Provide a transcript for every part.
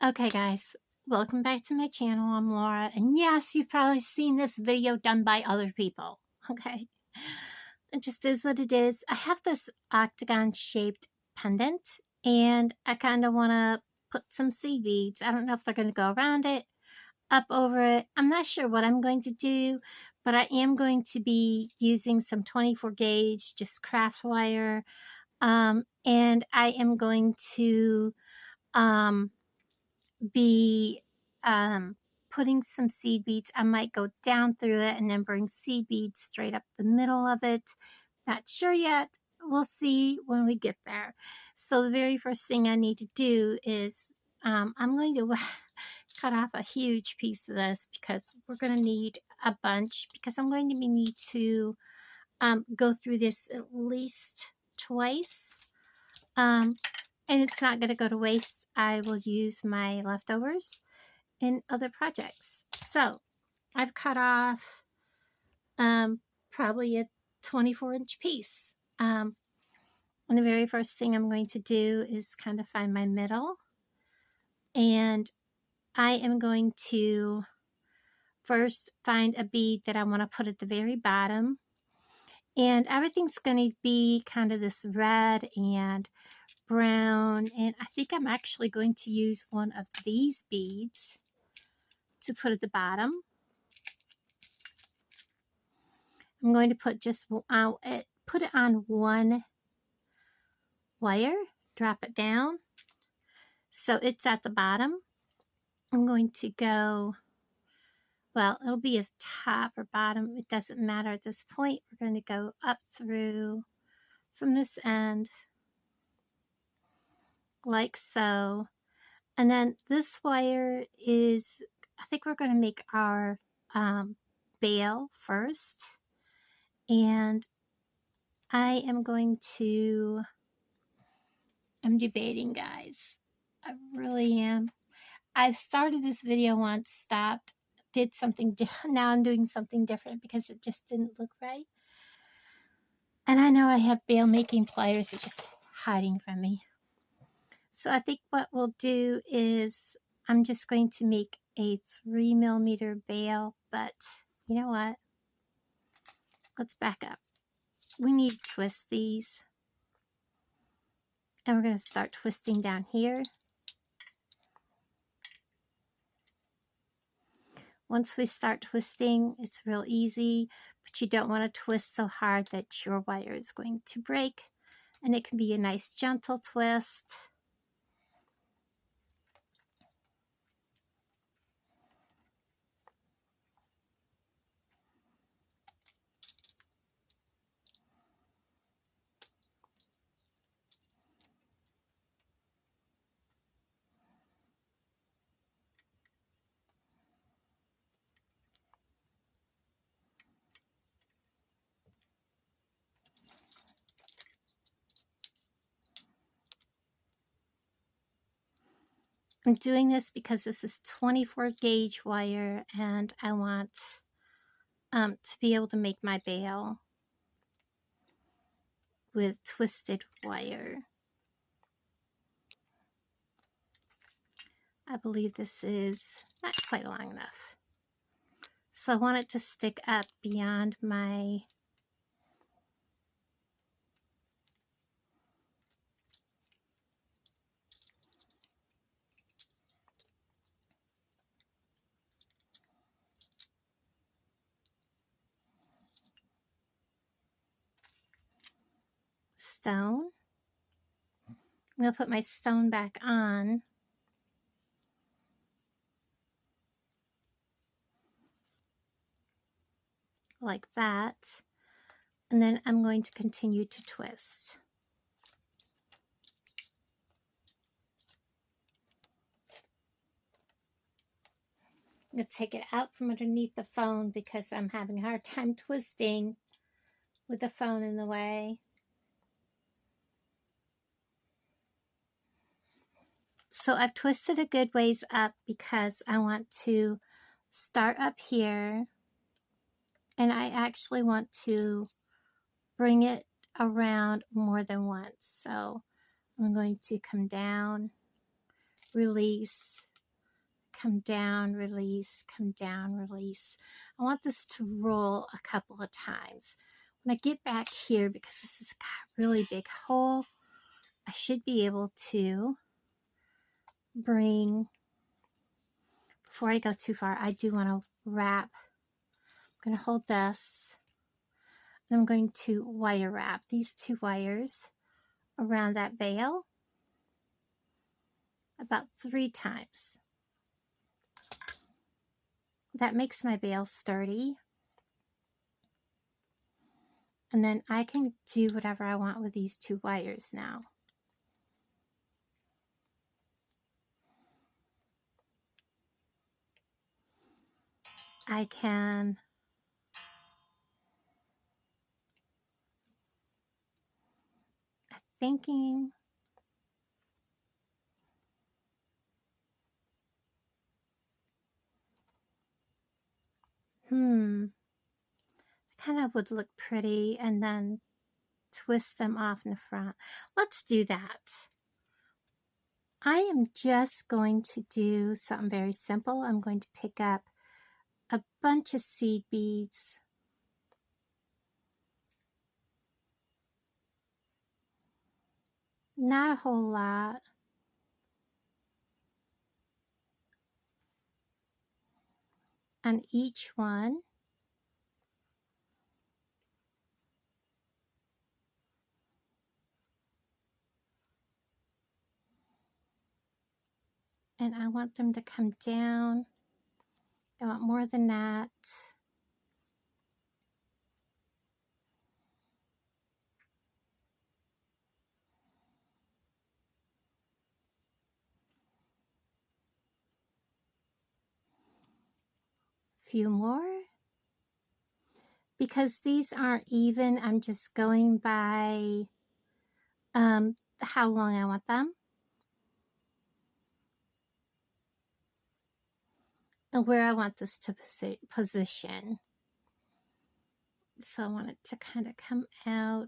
Okay guys, welcome back to my channel. I'm Laura, and yes, you've probably seen this video done by other people. Okay, it just is what it is. I have this octagon shaped pendant, and I kind of want to put some seed beads. I don't know if they're going to go around it, up over it. I'm not sure what I'm going to do, but I am going to be using some 24 gauge just craft wire, and I am going to be putting some seed beads. I might go down through it and then bring seed beads straight up the middle of it. Not sure yet. We'll see when we get there. So the very first thing I need to do is I'm going to cut off a huge piece of this because we're going to need a bunch, because I'm going to need to go through this at least twice. And it's not going to go to waste. I will use my leftovers in other projects. So I've cut off probably a 24-inch piece. And the very first thing I'm going to do is kind of find my middle. And I am going to first find a bead that I want to put at the very bottom. And everything's going to be kind of this red and brown, and I think I'm actually going to use one of these beads to put at the bottom. I'm going to put put it on one wire, drop it down so it's at the bottom. I'm going to go, well, it'll be at top or bottom, it doesn't matter at this point. We're going to go up through from this end like so. And then this wire is, I think we're going to make our bail first. And I am going to, I'm debating, guys. I really am. I've started this video once, stopped, did something different. Now I'm doing something different because it just didn't look right. And I know I have bail making pliers, are just hiding from me. So I think what we'll do is I'm just going to make a 3mm bail, but you know what? Let's back up. We need to twist these. And we're going to start twisting down here. Once we start twisting, it's real easy, but you don't want to twist so hard that your wire is going to break. And it can be a nice gentle twist. I'm doing this because this is 24 gauge wire and I want to be able to make my bail with twisted wire. I believe this is not quite long enough. So I want it to stick up beyond my stone. I'm going to put my stone back on. Like that. And then I'm going to continue to twist. I'm going to take it out from underneath the phone because I'm having a hard time twisting with the phone in the way. So I've twisted a good ways up because I want to start up here, and I actually want to bring it around more than once. So I'm going to come down, release, come down, release, come down, release. I want this to roll a couple of times. When I get back here, because this is a really big hole, I should be able to bring, before I go too far, I do want to wrap. I'm going to hold this, and I'm going to wire wrap these 2 wires around that veil about 3 times. That makes my veil sturdy. And then I can do whatever I want with these 2 wires now. I can thinking kind of would look pretty, and then twist them off in the front. Let's do that. I am just going to do something very simple. I'm going to pick up a bunch of seed beads. Not a whole lot. On each one. And I want them to come down. I want more than that. Few more. Because these aren't even, I'm just going by how long I want them. And where I want this to position. So I want it to kind of come out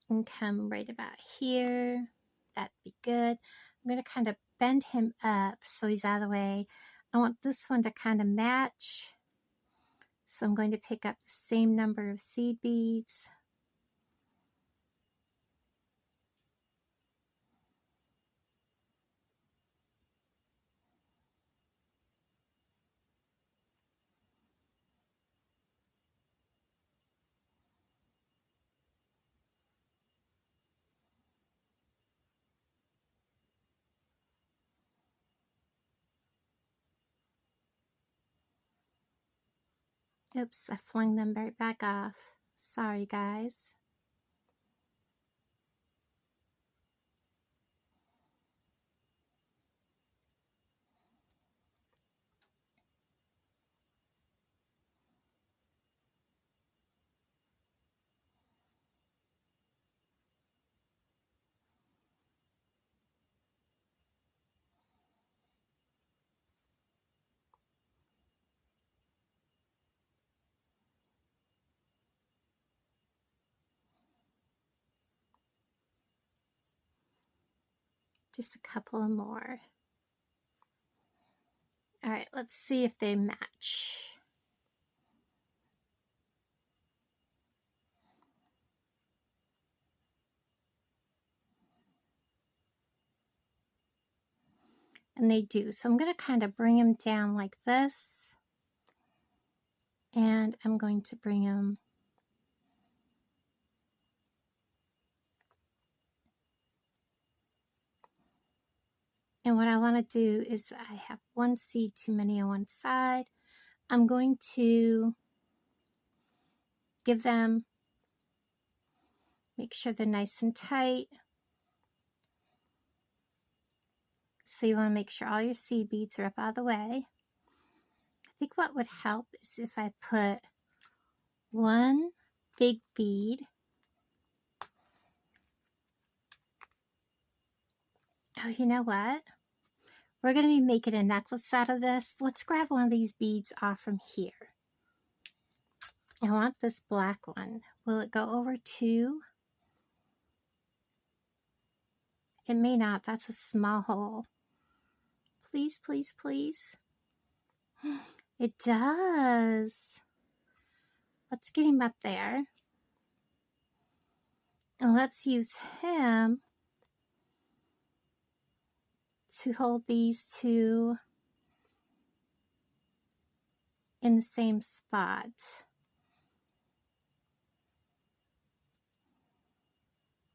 and come right about here. That'd be good. I'm going to kind of bend him up so he's out of the way. I want this one to kind of match. So I'm going to pick up the same number of seed beads. Oops, I flung them right back off. Sorry, guys. Just a couple more. All right, let's see if they match. And they do. So I'm going to kind of bring them down like this. And I'm going to bring them and what I want to do is I have one seed too many on one side. I'm going to give them, make sure they're nice and tight. So you want to make sure all your seed beads are up out of the way. I think what would help is if I put one big bead. Oh, you know what? We're going to be making a necklace out of this. Let's grab one of these beads off from here. I want this black one. Will it go over 2? It may not. That's a small hole. Please, please, please. It does. Let's get him up there. And let's use him to hold these two in the same spot.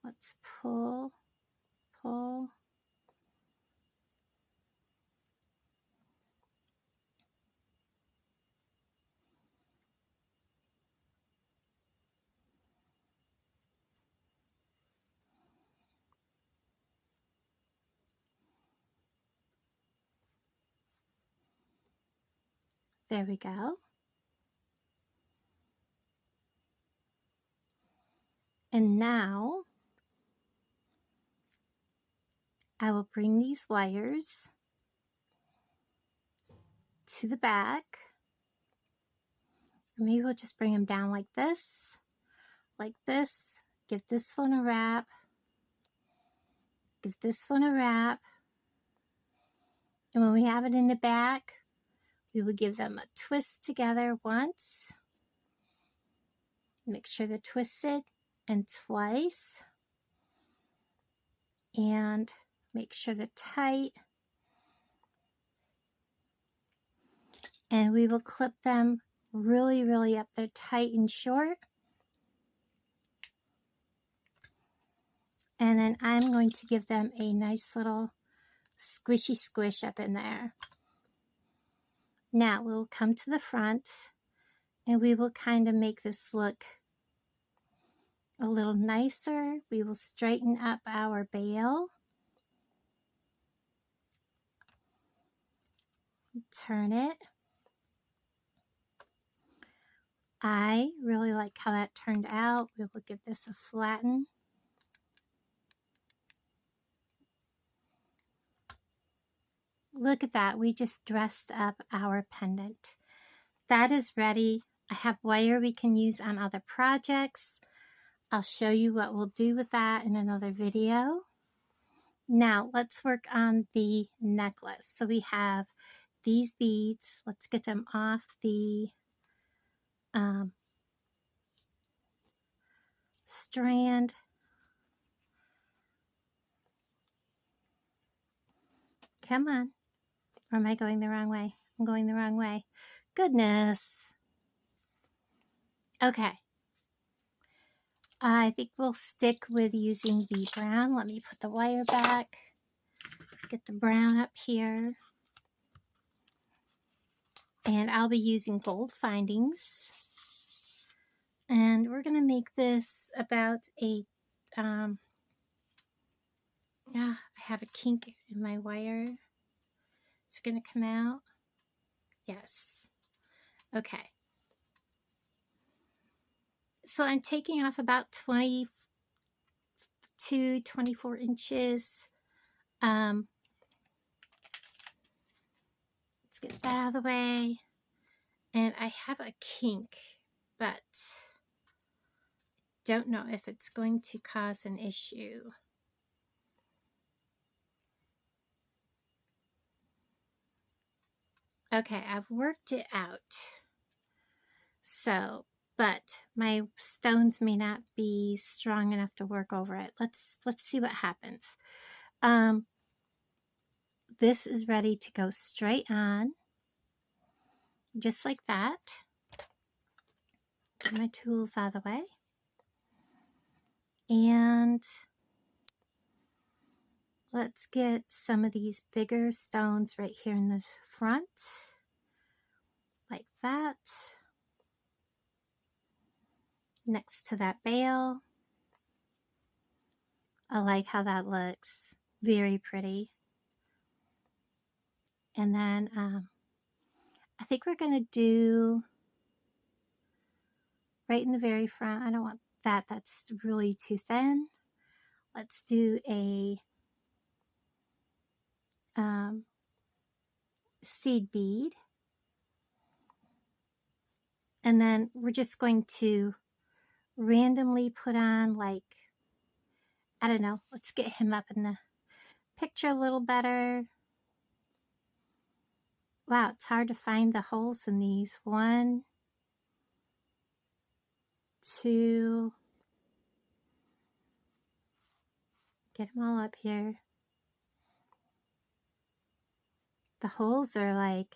Let's pull, pull. There we go. And now I will bring these wires to the back. Maybe we'll just bring them down like this, give this one a wrap, give this one a wrap. And when we have it in the back, we will give them a twist together once. Make sure they're twisted, and twice. And make sure they're tight. And we will clip them really, really up there tight and short. And then I'm going to give them a nice little squishy squish up in there. Now we'll come to the front and we will kind of make this look a little nicer. We will straighten up our bail. Turn it. I really like how that turned out. We will give this a flatten. Look at that. We just dressed up our pendant. That is ready. I have wire we can use on other projects. I'll show you what we'll do with that in another video. Now let's work on the necklace. So we have these beads. Let's get them off the strand. Come on. Or am I going the wrong way? I'm going the wrong way. Goodness. Okay. I think we'll stick with using the brown. Let me put the wire back. Get the brown up here. And I'll be using gold findings. And we're going to make this about a, I have a kink in my wire. It's going to come out. Yes. Okay. So I'm taking off about 22, 24 inches. Let's get that out of the way. And I have a kink, but don't know if it's going to cause an issue. Okay, I've worked it out. So, but my stones may not be strong enough to work over it. Let's see what happens. This is ready to go straight on, just like that. Get my tools out of the way. And let's get some of these bigger stones right here in the front, like that. Next to that bail. I like how that looks. Very pretty. And then I think we're going to do right in the very front. I don't want that. That's really too thin. Let's do a seed bead. And then we're just going to randomly put on, like, I don't know, let's get him up in the picture a little better. Wow, it's hard to find the holes in these. 1, 2, get them all up here. The holes are like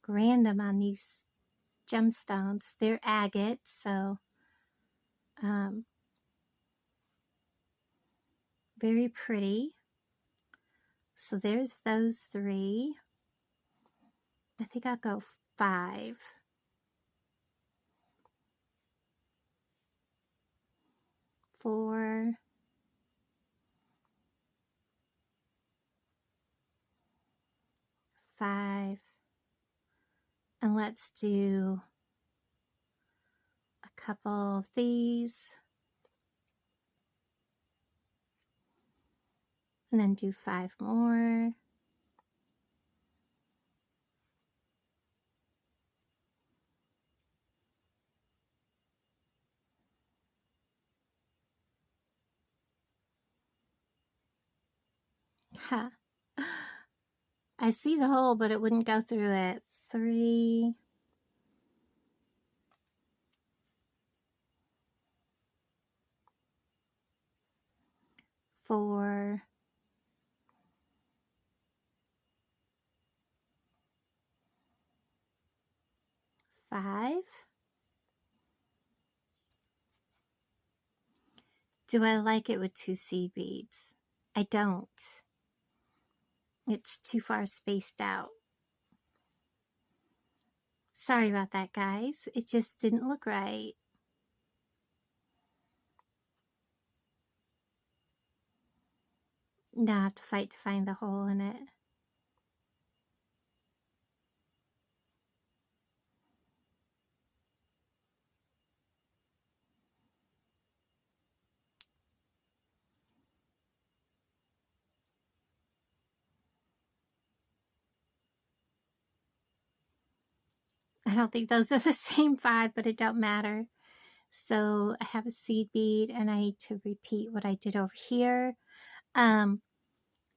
random on these gemstones. They're agate, so very pretty. So there's those 3. I think I'll go 5. 4. 5. And let's do a couple of these. And then do 5 more. Ha. I see the hole, but it wouldn't go through it. 3. 4. 5. Do I like it with 2 seed beads? I don't. It's too far spaced out. Sorry about that, guys. It just didn't look right. Now I have to fight to find the hole in it. I don't think those are the same 5, but it don't matter. So I have a seed bead and I need to repeat what I did over here. I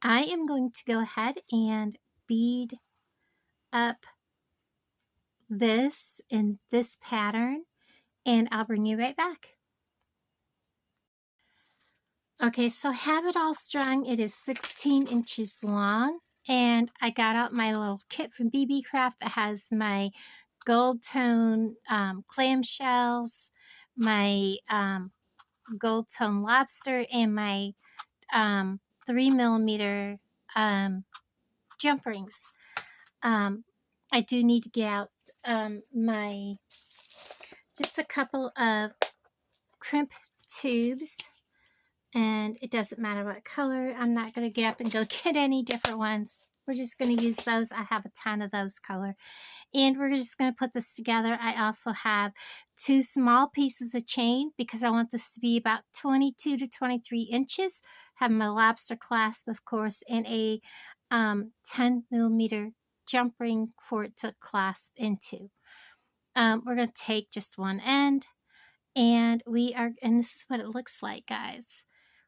am going to go ahead and bead up this in this pattern and I'll bring you right back. Okay, so I have it all strung. It is 16 inches long and I got out my little kit from BB Craft that has my gold tone clam shells, my gold tone lobster, and my 3mm jump rings. I do need to get out just a couple of crimp tubes, and it doesn't matter what color. I'm not going to get up and go get any different ones. We're just going to use those. I have a ton of those color. And we're just going to put this together. I also have 2 small pieces of chain because I want this to be about 22 to 23 inches. Have my lobster clasp, of course, and a 10mm jump ring for it to clasp into. We're going to take just one end, and this is what it looks like, guys.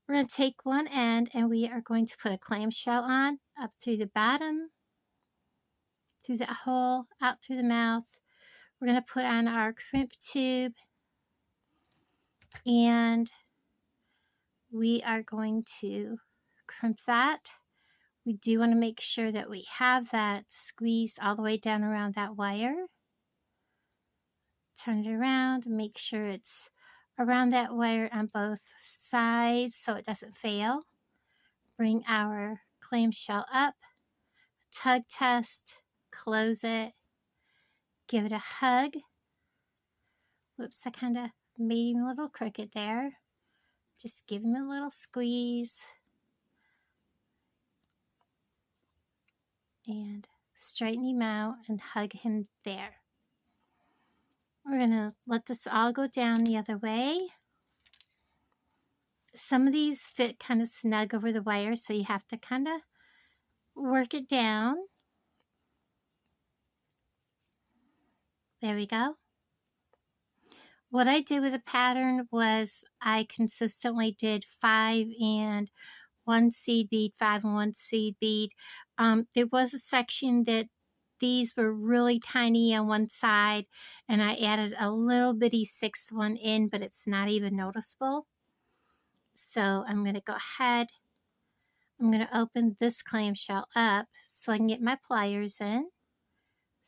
We're going to take one end, and we are going to put a clamshell on up through the bottom, through that hole, out through the mouth. We're going to put on our crimp tube, and we are going to crimp that. We do want to make sure that we have that squeezed all the way down around that wire. Turn it around and make sure it's around that wire on both sides so it doesn't fail. Bring our clamshell up, tug test, close it, give it a hug. Whoops, I kind of made him a little crooked there. Just give him a little squeeze. And straighten him out and hug him there. We're going to let this all go down the other way. Some of these fit kind of snug over the wire, so you have to kind of work it down. There we go. What I did with the pattern was I consistently did 5 and 1 seed bead, 5 and 1 seed bead. There was a section that these were really tiny on one side, and I added a little bitty 6th one in, but it's not even noticeable. So I'm going to go ahead. I'm going to open this clamshell up so I can get my pliers in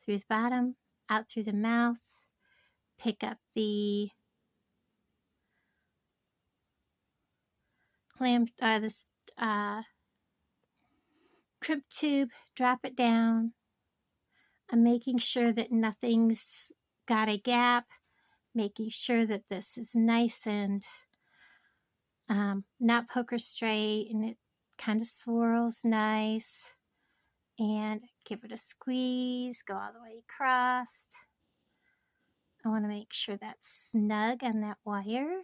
through the bottom, out through the mouth, pick up the clamp, this crimp tube, drop it down. I'm making sure that nothing's got a gap, making sure that this is nice and not poker straight, and it kind of swirls nice. And give it a squeeze, go all the way across. I want to make sure that's snug on that wire.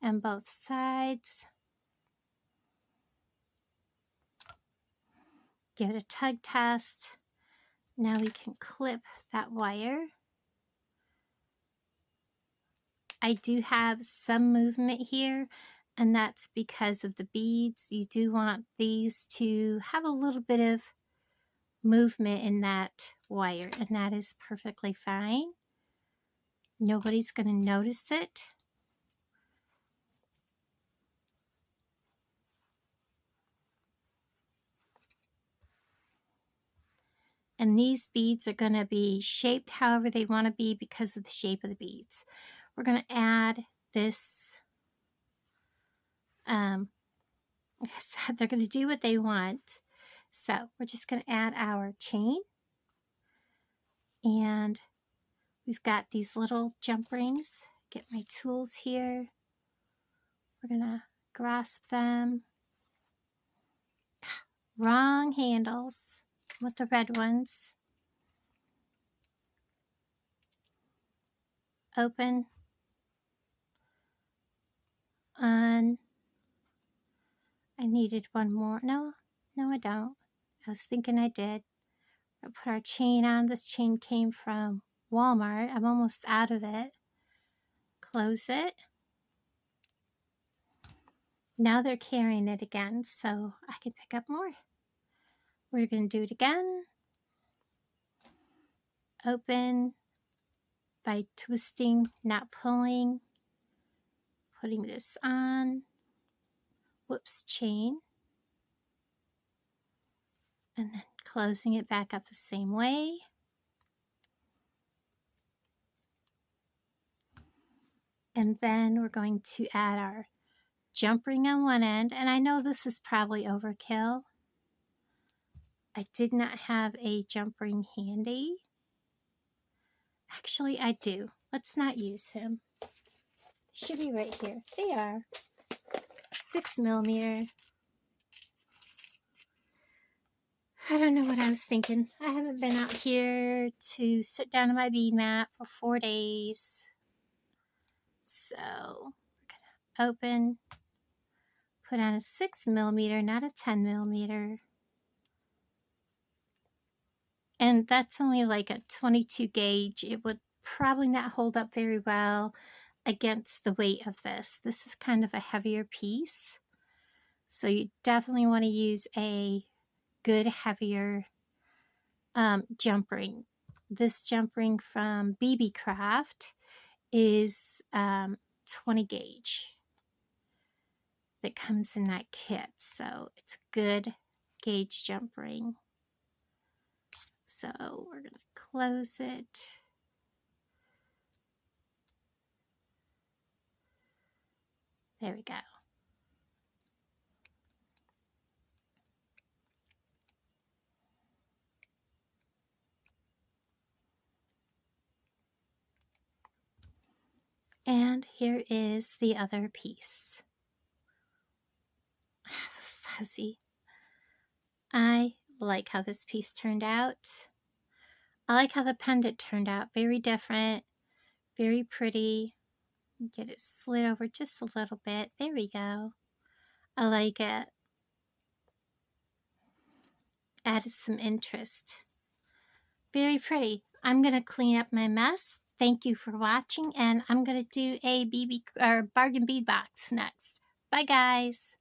And both sides. Give it a tug test. Now we can clip that wire. I do have some movement here, and that's because of the beads. You do want these to have a little bit of movement in that wire, and that is perfectly fine. Nobody's going to notice it. And these beads are going to be shaped however they want to be because of the shape of the beads. We're going to add this, like I said, they're going to do what they want. So we're just going to add our chain. And we've got these little jump rings. Get my tools here. We're going to grasp them. Wrong handles with the red ones. Open. On. I needed one more. No, I don't. I was thinking I did. I'll put our chain on. This chain came from Walmart. I'm almost out of it. Close it. Now they're carrying it again, so I can pick up more. We're going to do it again. Open by twisting, not pulling. Putting this on. Whoops, chain. And then closing it back up the same way. And then we're going to add our jump ring on one end. And I know this is probably overkill. I did not have a jump ring handy. Actually, I do. Let's not use him. Should be right here. They are. 6mm. I don't know what I was thinking. I haven't been out here to sit down on my bead mat for 4 days. So we're going to open, put on a 6mm, not a 10mm. And that's only like a 22 gauge. It would probably not hold up very well against the weight of this. This is kind of a heavier piece. So you definitely want to use a good heavier jump ring. This jump ring from BB Craft is 20 gauge that comes in that kit. So it's a good gauge jump ring. So we're going to close it. There we go. And here is the other piece. Fuzzy. I like how this piece turned out. I like how the pendant turned out. Very different. Very pretty. Get it slid over just a little bit. There we go. I like it. Added some interest. Very pretty. I'm going to clean up my mess. Thank you for watching, and I'm going to do a BB or bargain bead box next. Bye, guys.